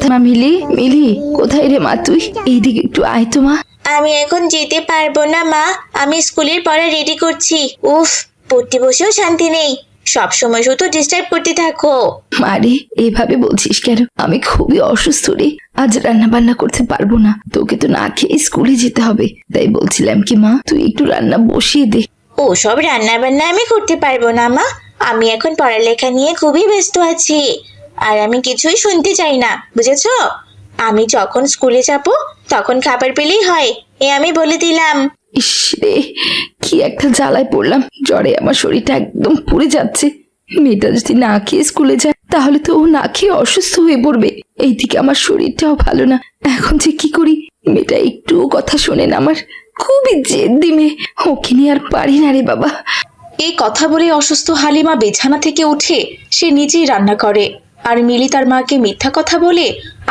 কোথায় মা? মিলি, মিলি কোথায় রে মা তুই? এইদিকে একটু আয় তো মা। আমি এখন যেতে পারবো না মা, আমি স্কুলের পড়া রেডি করছি। উফ, পড়তে বসেও শান্তি নেই, সব সময় শুধু ডিস্টার্ব করতে থাকো। মারে এভাবে বলছিস কেন? আমি খুবই অসুস্থ রে, আজ রান্না বান্না করতে পারবো না। তোকে তো না খেয়ে স্কুলে যেতে হবে, তাই বলছিলাম কি মা তুই একটু রান্না বসিয়ে দে। ও সব রান্না বান্না আমি করতে পারবো না মা, আমি এখন পড়ালেখা নিয়ে খুবই ব্যস্ত আছি, আর আমি কিছুই শুনতে চাই না, বুঝেছো? আমি যখন স্কুলে যাব তখন খাবার পেলেই হয়, এ আমি বলে দিলাম। ইস রে, কি একটা জ্বালায় পড়লাম, জ্বরে আমার শরীরটা একদম পুড়ে যাচ্ছে। মেয়েটা যদি না খেয়ে স্কুলে যায় তাহলে তো ও না খেয়ে অসুস্থ হয়ে পড়বে। এইদিকে আমার শরীরটাও ভালো না, এখন যে কি করি? মেয়েটা একটু কথা শোনে না আমার, খুবই জেদ্দি মেয়ে, ওকে নিয়ে আর পারি না রে বাবা। এই কথা বলে অসুস্থ হালিমা বিছানা থেকে উঠে সে নিজেই রান্না করে, আর মিলি তার মাকে মিথ্যা কথা বলে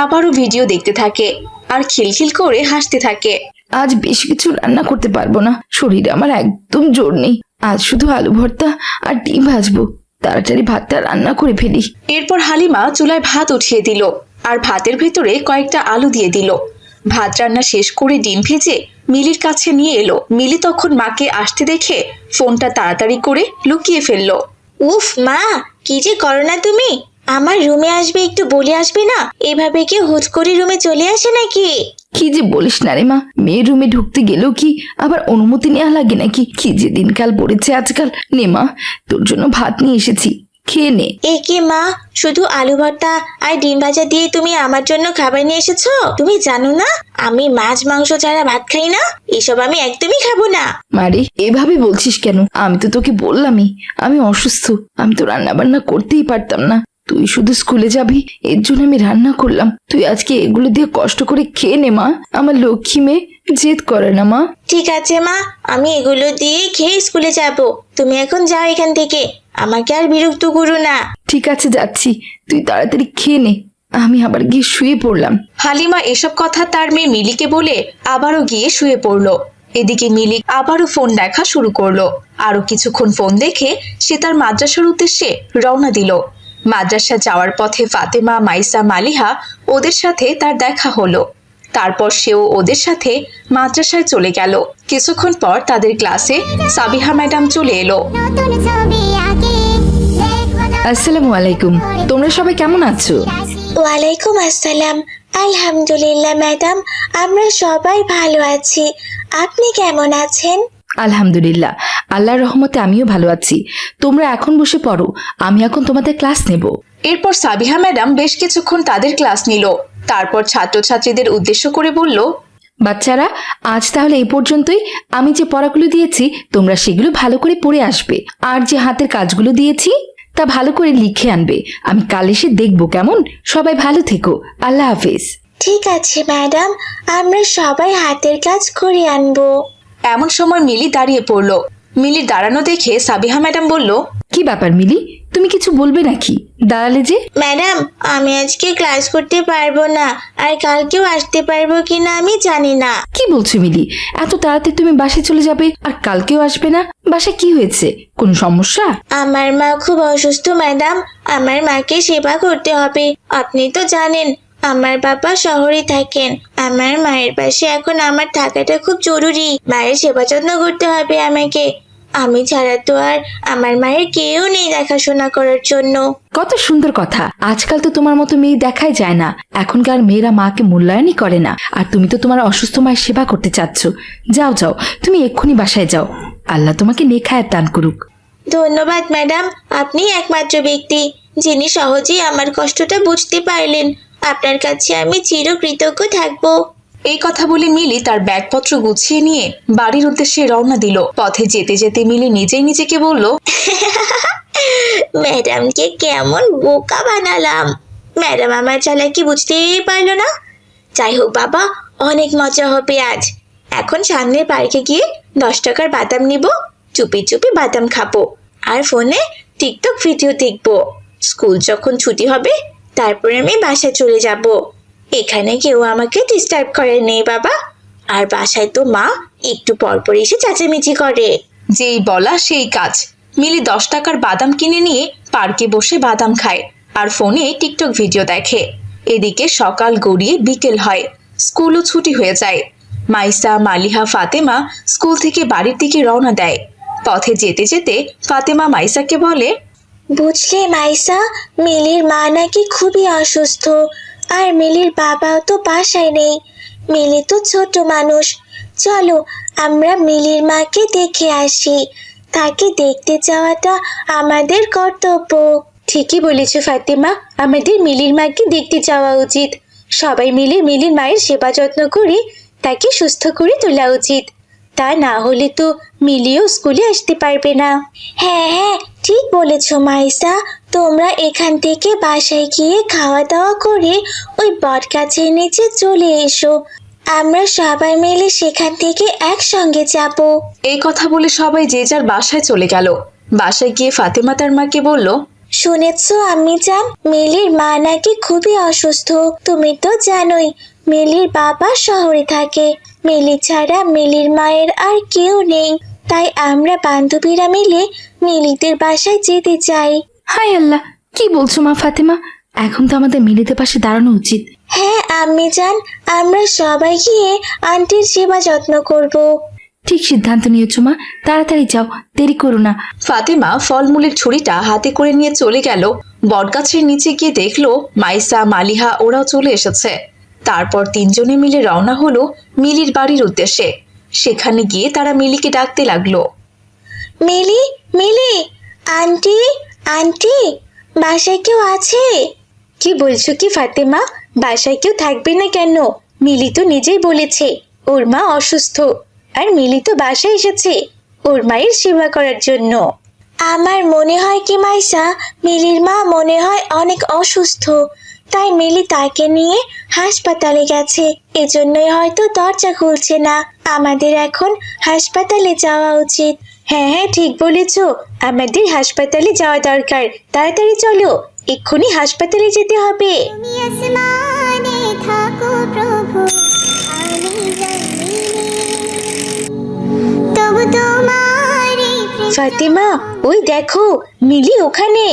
আবারও ভিডিও দেখতে থাকে আর খিলখিল করে হাসতে থাকে। আজ বেশ কিছু রান্না করতে পারবো না, শরীরে আমার একদম জোর নেই। আজ শুধু আলু ভর্তা আর ডিম ভাজবো, তাড়াতাড়ি ভাতটা রান্না করে ফেলি। এরপর হালিমা চুলায় ভাত উঠিয়ে দিল আর ভাতের ভেতরে কয়েকটা আলু দিয়ে দিল। ভাত রান্না শেষ করে ডিম ভেজে মিলির কাছে নিয়ে এলো। মিলি তখন মাকে আসতে দেখে ফোনটা তাড়াতাড়ি করে লুকিয়ে ফেললো। উফ মা, কি যে করো না তুমি, আমার রুমে আসবে একটু বলে আসবে না? এভাবে কি হুট করে রুমে চলে আসে নাকি? কি যে বলিস না রে মা, মেয়ের রুমে ঢুকতে গেলেও কি আবার অনুমতি নেওয়া লাগে নাকি? কি যে দিনকাল পড়েছে আজকাল। নে মা, তোর জন্য ভাত নিয়ে এসেছি, খেয়ে নে। এ কি মা, শুধু আলু ভর্তা আর ডিম ভাজা দিয়ে তুমি আমার জন্য খাবার নিয়ে এসেছো? তুমি জানো না আমি মাছ মাংস ছাড়া ভাত খাই না, এসব আমি একদমই খাবো না। মারে এভাবে বলছিস কেন? আমি তো তোকে বললামই আমি অসুস্থ, আমি তো রান্না বান্না করতেই পারতাম না। তুই শুধু স্কুলে যাবি এর জন্য আমি রান্না করলাম, তুই আজকে এগুলো দিয়ে কষ্ট করে খেয়ে নে মা, আমার লক্ষ্মী মেয়ে, জেদ করে না মা। ঠিক আছে মা, আমি এগুলো দিয়ে খেয়ে স্কুলে যাব, তুমি এখন যাও এখান থেকে, আমাকে আর বিরক্ত করো না। ঠিক আছে যাচ্ছি, তুই তাড়াতাড়ি খেয়ে নে, আমি আবার গিয়ে শুয়ে পড়লাম। হালিমা এসব কথা তার মেয়ে মিলিকে বলে আবারও গিয়ে শুয়ে পড়লো। এদিকে মিলি আবারও ফোন দেখা শুরু করলো। আরো কিছুক্ষণ ফোন দেখে সে তার মাদ্রাসার উদ্দেশ্যে রওনা দিল। মাদ্রাসা যাওয়ার পথে ফাতেমা, মাইসা, মালিহা ওদের সাথে তার দেখা হলো। তারপর সেও ওদের সাথে মাদ্রাসায় চলে গেল। কিছুক্ষণ পর তাদের ক্লাসে সাবিহা ম্যাডাম চলে এলো। আসসালামু আলাইকুম, তোমরা সবাই কেমন আছো? ওয়ালাইকুম আসসালাম। আলহামদুলিল্লাহ ম্যাডাম, আমরা সবাই ভালো আছি, আপনি কেমন আছেন? আলহামদুলিল্লাহ, আল্লাহর রহমতে আমিও ভালো আছি। তোমরা এখন বসে পড়ো, আমি এখন তোমাদের ক্লাস নেব। এরপর সাবিহা ম্যাডাম বেশ কিছুক্ষণ তাদের ক্লাস নিল। তারপর ছাত্রছাত্রীদের উদ্দেশ্য করে বলল, বাচ্চারা আজ তাহলে এই পর্যন্তই। আমি যে পড়াগুলো দিয়েছি তোমরা সেগুলো ভালো করে পড়ে আসবে, আর যে হাতের কাজগুলো দিয়েছি তা ভালো করে লিখে আনবে। আমি কাল এসে দেখবো কেমন। সবাই ভালো থেকো, আল্লাহ হাফেজ। ঠিক আছে ম্যাডাম, আমরা সবাই হাতের কাজ করে আনবো। এমন সময় মিলি দাঁড়িয়ে পড়ল। মিলির দাঁড়ানো দেখে সাবিহা ম্যাডাম বলল, কি ব্যাপার মিলি, তুমি কিছু বলবে নাকি? দাঁড়ালে যে। ম্যাডাম, আমি আজকে ক্লাস করতে পারবো না, আর কালকেও আসতে পারবো কিনা আমি জানি না। কি বলছো মিলি, এত তাড়াতাড়ি তুমি বাসায় চলে যাবে আর কালকেও আসবে না? বাসায় কি হয়েছে, কোনো সমস্যা? আমার মা খুব অসুস্থ ম্যাডাম, আমার মাকে সেবা করতে হবে। আপনি তো জানেন আমার বাবা শহরে থাকেন, আমার মায়ের পাশে এখন আমার থাকাটা খুব জরুরি। মায়ের সেবা যত্ন করতে হবে আমাকে, আমি ছাড়া তো আর আমার মায়ের কেউ নেই দেখাশোনা করার জন্য। কত সুন্দর কথা, আজকাল তো তোমার মতো মেয়ে দেখাই যায় না। এখনকার মেয়েরা মাকে মূল্যায়নই করে না, আর তুমি তো তোমার অসুস্থ মায়ের সেবা করতে চাচ্ছ। যাও যাও, তুমি এক্ষুনি বাসায় যাও, আল্লাহ তোমাকে নেখায়ের দান করুক। ধন্যবাদ ম্যাডাম, আপনি একমাত্র ব্যক্তি যিনি সহজেই আমার কষ্টটা বুঝতে পারলেন। আপনার কাছে আমি চিরকৃতজ্ঞ থাকবো। এই কথা বলে মিলি তার ব্যাগপত্র গুছিয়ে নিয়ে বাড়ির উদ্দেশ্যে রওনা দিল। পথে যেতে যেতে মিলি নিজেই নিজেকে বলল, ম্যাডামকে কেমন বোকা বানালাম, ম্যাডাম আমার চালাকি বুঝতেই পারলো না। যাই হোক বাবা, অনেক মজা হবে আজ। এখন সামনের পার্কে গিয়ে 10 টাকার বাদাম নিব, চুপি চুপি বাদাম খাবো, আর ফোনে টিকটক ভিডিও দেখবো। স্কুল যখন ছুটি হবে তারপরে আমি বাসায় চলে যাব। এখানে কেউ আমাকে ডিস্টার্ব করে নেই বাবা, আর বাসায় তো মা একটু পর পর এসে চেঁচামেচি করে। যেই বলা সেই কাজ। মিলি 10 টাকার বাদাম কিনে নিয়ে পার্কে বসে বাদাম খায় আর ফোনে টিকটক ভিডিও দেখে। এদিকে সকাল গড়িয়ে বিকেল হয়, স্কুলও ছুটি হয়ে যায়। মাইসা, মালিহা, ফাতেমা স্কুল থেকে বাড়ির দিকে রওনা দেয়। পথে যেতে যেতে ফাতেমা মাইসাকে বলে, বুঝলে মাইসা, মিলির মা নাকি খুবই অসুস্থ, আর মিলির বাবাও তো বাসায় নেই। মিলি তো ছোট মানুষ, চলো আমরা মিলির মাকে দেখে আসি। তাকে দেখতে যাওয়াটা আমাদের কর্তব্য। ঠিকই বলেছ ফাতেমা, আমাদের মিলির মাকে দেখতে যাওয়া উচিত। সবাই মিলে মিলির মায়ের সেবা যত্ন করে তাকে সুস্থ করে তোলা উচিত। তা না হলে তো মিলিও স্কুলে আসতে পারবে না। হ্যাঁ হ্যাঁ, ঠিক বলেছ মাইসা। তোমরা এখান থেকে বাসায় গিয়ে খাওয়া দাওয়া করে ওই বট গাছের নিচে চলে এসো। আমরা সবাই মিলে সেখান থেকে একসঙ্গে যাব। এই কথা বলে সবাই যে যার বাসায় চলে গেল। বাসায় গিয়ে ফাতেমা তার মাকে বলল, শুনেছো আম্মি জান, মিলির মা নাকি খুবই অসুস্থ। তুমি তো জানোই মিলির বাবা শহরে থাকে। মিলি ছাড়া মিলির মায়ের আর কেউ নেই। তাই আমরা বান্ধবীরা মিলে মিলিদের বাসায় যেতে চাই। হায় আল্লাহ, কি বলছো মা ফাতেমা? এখন তো আমাদের মিলিতে পাশে দাঁড়ানো উচিত। হ্যাঁ আম্মি জান, আমরা সবাই গিয়ে আন্টির সেবা যত্ন করব। ঠিক সিদ্ধান্ত নিয়েছো মা, তাড়াতাড়ি যাও, দেরি করো না। ফাতেমা ফলমূলের ছুরিটা হাতে করে নিয়ে চলে গেল। বটগাছের নিচে গিয়ে দেখলো মাইসা, মালিহা ওরাও চলে এসেছে। তারপর তিনজনে মিলে রওনা হলো মিলির বাড়ির উদ্দেশ্যে। সেখানে গিয়ে তারা মিলিকে ডাকতে লাগলো। মিলি, মিলি, আন্টি, আন্টি, বাসায় কেউ আছে? কি বলছো কি ফাতেমা? বাসায় কেউ থাকবে না কেন? মিলি তো নিজেই বলেছে ওর মা অসুস্থ, আর মিলি তো বাসায় এসেছে ওর মায়ের সেবা করার জন্য। আমার মনে হয় কি মাইসা, মিলির মা মনে হয় অনেক অসুস্থ, তাই মিলি তাকে নিয়ে হাসপাতালে গেছে। এজন্যই হয়তো দরজা খুলছে না। আমাদের এখন হাসপাতালে যাওয়া উচিত। হ্যাঁ হ্যাঁ, ঠিক বলেছ, আমাদের হাসপাতালে যাওয়া দরকার। তাড়াতাড়ি চলো, এক্ষুনি হাসপাতালে যেতে হবে। তুমি আসমানে থাকো প্রভু, আমি জমিনে তবু তোমারই প্রেম। ফাতেমা, ওই দেখো মিলি ওখানে।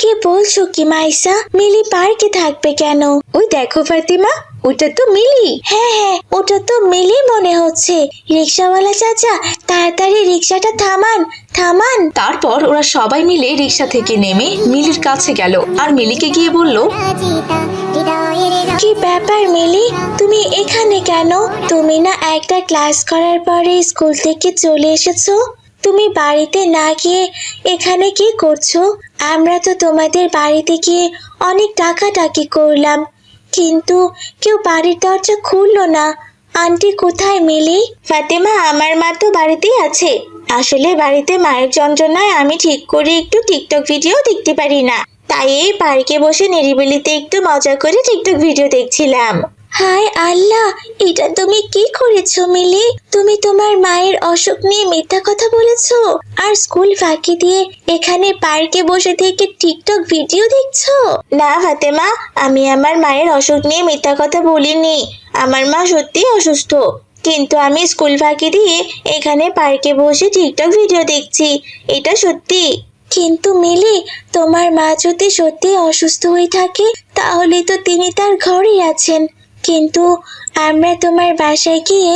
কি বলছো কি মাইসা? মিলি পার্কে থাকবে কেন? ওই দেখো ফাতেমা, ওটা তো মিলি। হ্যাঁ হ্যাঁ, ওটা তো মিলি মনে হচ্ছে। রিক্সাওয়ালা চাচা, তাড়াতাড়ি রিক্সাটা থামান, থামান। তারপর ওরা সবাই মিলে রিক্সা থেকে নেমে মিলির কাছে গেল আর মিলিকে গিয়ে বলল, রাজিতা হৃদয়ের কি ব্যাপার মিলি, তুমি এখানে কেন? তুমি না একটা ক্লাস করার পরে স্কুল থেকে চলে এসেছো? তুমি বাড়িতে না গিয়ে এখানে কি করছো? আমরা তো তোমাদের বাড়িতে গিয়ে অনেক ডাকাডাকি করলাম, কিন্তু কেউ বাড়ির দরজা খুললো না। আন্টি কোথায় মিলি? ফাতেমা, আমার মা তো বাড়িতেই আছে। আসলে বাড়িতে মায়ের যন্ত্রণায় আমি ঠিক করে একটু টিকটক ভিডিও দেখতে পারি না, তাই এই পার্কে বসে নিরিবিলিতে একটু মজা করে টিকটক ভিডিও দেখছিলাম। হায় আল্লাহ, এটা তুমি কি করেছো মিলি? তুমি তোমার মায়ের অসুখ নিয়ে মিথ্যা কথা বলেছো, আর স্কুল ফাঁকি দিয়ে এখানে পার্কে বসে থেকে টিকটক ভিডিও দেখছো? না ফাতেমা, আমি আমার মায়ের অসুখ নিয়ে মিথ্যা কথা বলিনি। আমার মা সত্যি অসুস্থ, কিন্তু আমি স্কুল ফাঁকি দিয়ে এখানে পার্কে বসে টিকটক ভিডিও দেখছি, এটা সত্যি। কিন্তু মিলি, তোমার মা যদি সত্যি অসুস্থ হয়ে থাকে তাহলে তো তিনি তার ঘরেই আছেন। কিন্তু আমরা তোমার বাসায় গিয়ে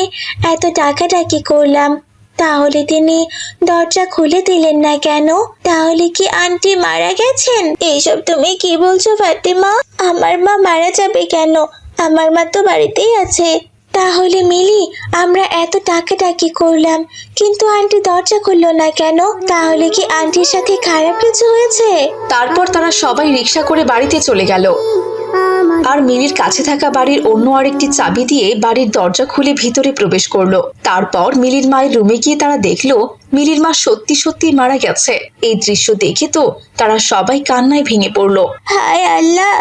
এত ডাকাডাকি করলাম, তাহলে তিনি দরজা খুলে দিলেন না কেন? তাহলে কি আন্টি মারা গেছেন? এইসব তুমি কি বলছো ফাতেমা? আমার মা মারা যাবে কেন? আমার মা তো বাড়িতেই আছে। তাহলে মিলি, আমরা এত ডাকাডাকি করলাম কিন্তু আন্টি দরজা খুললো না কেন? তাহলে কি আন্টির সাথে খারাপ কিছু হয়েছে? তারপর তারা সবাই রিক্সা করে বাড়িতে চলে গেল আর মিলির কাছে থাকা বাড়ির অন্য আরেকটি চাবি দিয়ে বাড়ির দরজা খুলে ভিতরে প্রবেশ করলো। তারপর মিলির মায়ের রুমে গিয়ে তারা দেখলো মিলির মা সত্যি সত্যি মারা গেছে। এই দৃশ্য দেখে তো তারা সবাই কান্নায় ভেঙে পড়লো। হায় আল্লাহ,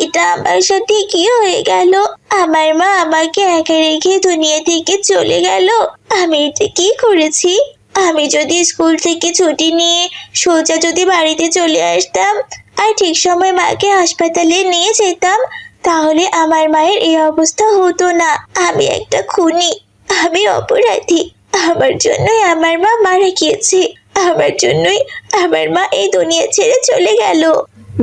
এটা আমার সাথে কি হয়ে গেল? আমার মা আমাকে একা রেখে দুনিয়া থেকে চলে গেল। আমি এটা কি করেছি? আমি যদি স্কুল থেকে ছুটি নিয়ে সোজা যদি বাড়িতে চলে আসতাম আর ঠিক সময় মাকে হাসপাতালে নিয়ে যেতাম, তাহলে আমার মায়ের এই অবস্থা হতো না। আমি একটা খুনি, আমি অপরাধী। আমার জন্যই আমার মা মারা গিয়েছে, আমার জন্যই আমার মা এই দুনিয়া ছেড়ে চলে গেল।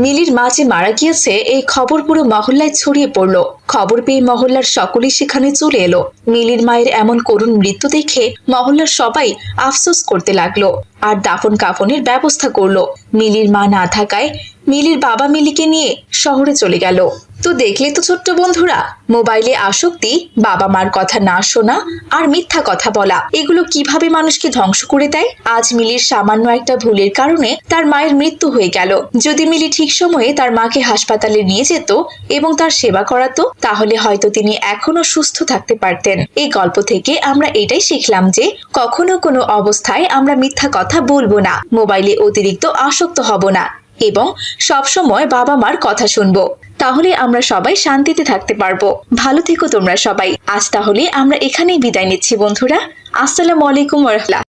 মিলির মা যে মারা গিয়েছে এই খবর পুরো মহল্লায় ছড়িয়ে পড়লো। খবর পেয়ে মহল্লার সকলেই সেখানে চলে এলো। মিলির মায়ের এমন করুণ মৃত্যু দেখে মহল্লার সবাই আফসোস করতে লাগলো আর দাফন কাফনের ব্যবস্থা করলো। মিলির মা না থাকায় মিলির বাবা মিলিকে নিয়ে শহরে চলে গেল। তো দেখলে তো ছোট্ট বন্ধুরা, মোবাইলে আসক্তি, বাবা মার কথা না শোনা আর মিথ্যা কথা বলা, এগুলো কিভাবে মানুষকে ধ্বংস করে দেয়। আজ মিলির সামান্য একটা ভুলের কারণে তার মায়ের মৃত্যু হয়ে গেল। যদি মিলি ঠিক সময়ে তার মাকে হাসপাতালে নিয়ে যেত এবং তার সেবা করাতো, তাহলে হয়তো তিনি এখনো সুস্থ থাকতে পারতেন। এই গল্প থেকে আমরা এটাই শিখলাম যে কখনো কোনো অবস্থায় আমরা মিথ্যা কথা বলবো না, মোবাইলে অতিরিক্ত আসক্ত হব না এবং সবসময় বাবা মার কথা শুনবো। তাহলে আমরা সবাই শান্তিতে থাকতে পারবো। ভালো থেকো তোমরা সবাই। আজ তাহলে আমরা এখানেই বিদায় নিচ্ছি বন্ধুরা। আসসালামু আলাইকুম ওয়া রাহমাতুল্লাহ।